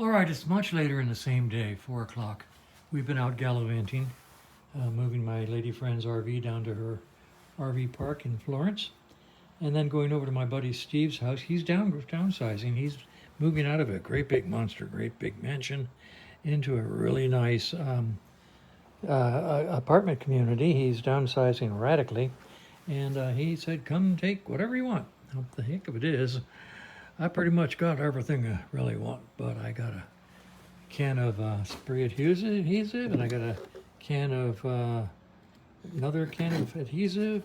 All right, it's much later in the same day, 4 o'clock. We've been out gallivanting, moving my lady friend's RV down to her RV park in Florence, and then going over to my buddy Steve's house. He's downsizing. He's moving out of a great big monster, great big mansion into a really nice apartment community. He's downsizing radically, and he said, come take whatever you want. Now, the heck of it is, I pretty much got everything I really want, but I got a can of spray adhesive, and I got a can of another can of adhesive.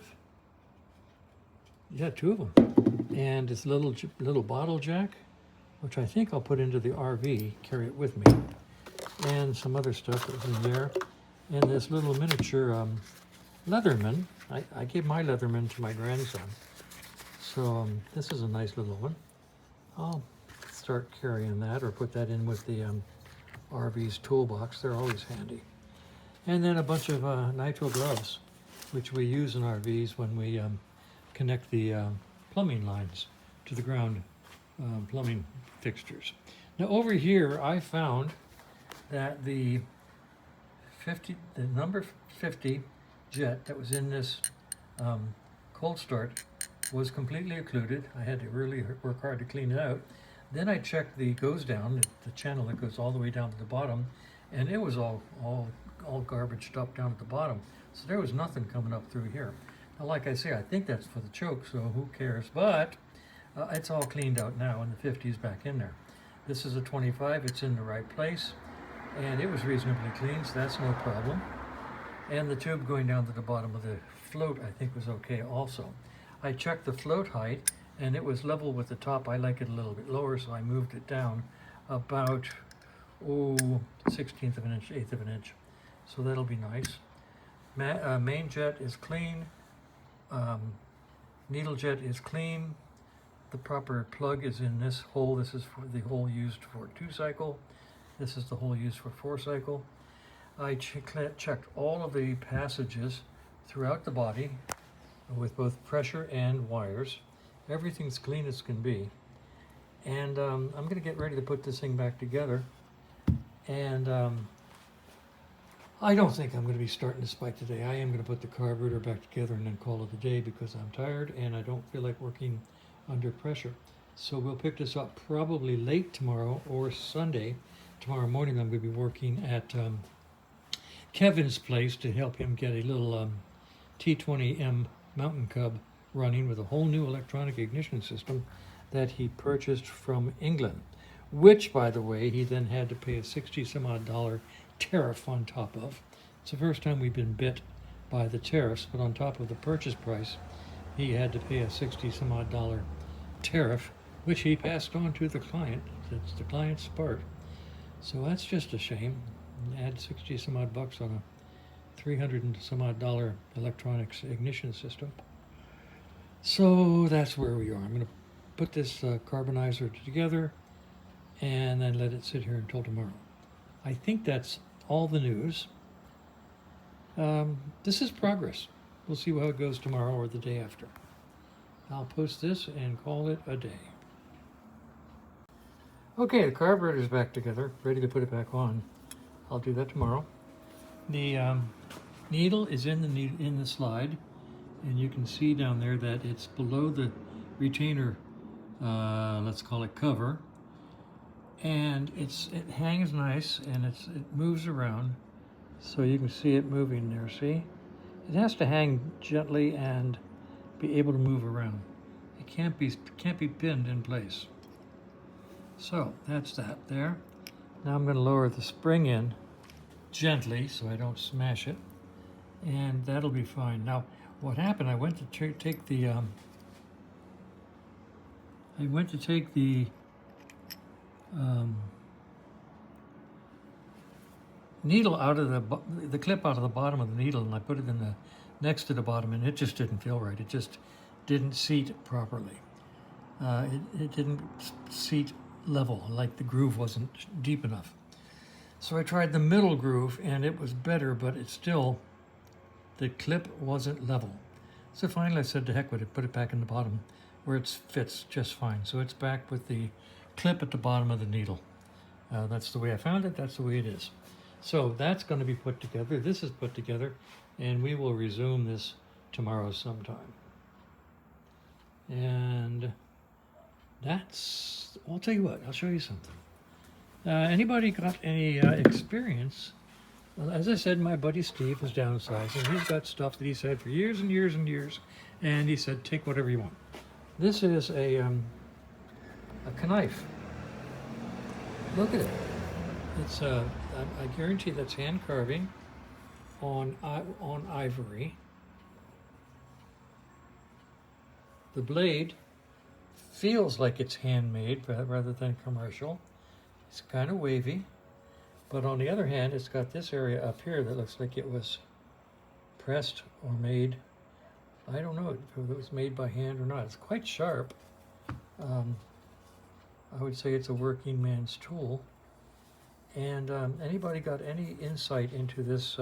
Yeah, two of them, and this little bottle jack, which I think I'll put into the RV, carry it with me, and some other stuff that was in there, and this little miniature Leatherman. I gave my Leatherman to my grandson, so this is a nice little one. I'll start carrying that or put that in with the RV's toolbox. They're always handy. And then a bunch of nitrile gloves, which we use in RVs when we connect the plumbing lines to the ground plumbing fixtures. Now over here, I found that the number 50 jet that was in this cold start was completely occluded. I had to really work hard to clean it out. Then I checked the goes down, the channel that goes all the way down to the bottom, and it was all garbaged up down at the bottom. So there was nothing coming up through here. Now, like I say, I think that's for the choke, so who cares? But it's all cleaned out now, and the 50 is back in there. This is a 25, it's in the right place, and it was reasonably clean, so that's no problem. And the tube going down to the bottom of the float, I think, was okay also. I checked the float height, and it was level with the top. I like it a little bit lower, so I moved it down about 1/16 of an inch, 1/8 of an inch. So that'll be nice. Main jet is clean. Needle jet is clean. The proper plug is in this hole. This is for the hole used for 2-cycle. This is the hole used for 4-cycle. I checked all of the passages throughout the body with both pressure and wires. Everything's clean as can be. And I'm going to get ready to put this thing back together. And I don't think I'm going to be starting this bike today. I am going to put the carburetor back together and then call it a day because I'm tired and I don't feel like working under pressure. So we'll pick this up probably late tomorrow or Sunday. Tomorrow morning I'm going to be working at Kevin's place to help him get a little T20M Mountain Cub running with a whole new electronic ignition system that he purchased from England, which, by the way, he then had to pay a $60-some-odd tariff on top of. It's the first time we've been bit by the tariffs, but on top of the purchase price, he had to pay a $60-some-odd tariff, which he passed on to the client. It's the client's part. So that's just a shame. Add 60-some-odd bucks on a $300-some-odd electronics ignition system. So that's where we are. I'm going to put this carbonizer together and then let it sit here until tomorrow. I think that's all the news. This is progress. We'll see how it goes tomorrow or the day after. I'll post this and call it a day. Okay, the carburetor's back together, ready to put it back on. I'll do that tomorrow. The needle is in the slide, and you can see down there that it's below the retainer, let's call it cover, and it hangs nice and it moves around, so you can see it moving there. See, it has to hang gently and be able to move around. It can't be pinned in place. So that's that there. Now I'm going to lower the spring in gently so I don't smash it, and that'll be fine. Now what happened, I went to take the needle out of the clip out of the bottom of the needle, and I put it in the next to the bottom, and it just didn't feel right. It just didn't seat properly. It didn't seat level, like the groove wasn't deep enough. So I tried the middle groove and it was better, but it's still, the clip wasn't level. So finally I said to heck with it, put it back in the bottom where it fits just fine. So it's back with the clip at the bottom of the needle. That's the way I found it. That's the way it is. So that's going to be put together. This is put together, and we will resume this tomorrow sometime. And that's, I'll tell you what, I'll show you something. Anybody got any experience? Well, as I said, my buddy Steve is downsizing. He's got stuff that he's had for years and years and years, and he said, take whatever you want. This is a knife. Look at it. It's I guarantee that's hand carving on ivory. The blade feels like it's handmade rather than commercial. It's kind of wavy, but on the other hand, it's got this area up here that looks like it was pressed or made. I don't know if it was made by hand or not. It's quite sharp. I would say it's a working man's tool. And anybody got any insight into this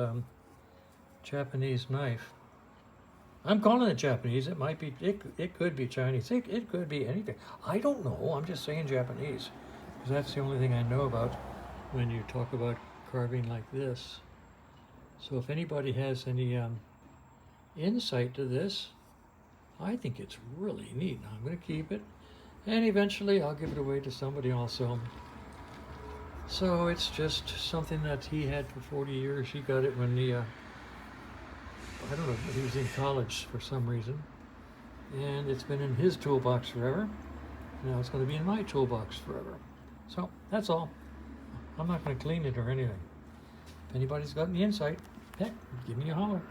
Japanese knife? I'm calling it Japanese. It might be, it could be Chinese. It could be anything. I don't know. I'm just saying Japanese, because that's the only thing I know about when you talk about carving like this. So if anybody has any insight to this, I think it's really neat. I'm going to keep it, and eventually I'll give it away to somebody also. So it's just something that he had for 40 years. He got it when he, I don't know, he was in college for some reason. And it's been in his toolbox forever. Now it's going to be in my toolbox forever. So that's all. I'm not going to clean it or anything. If anybody's got any insight, heck, give me a holler.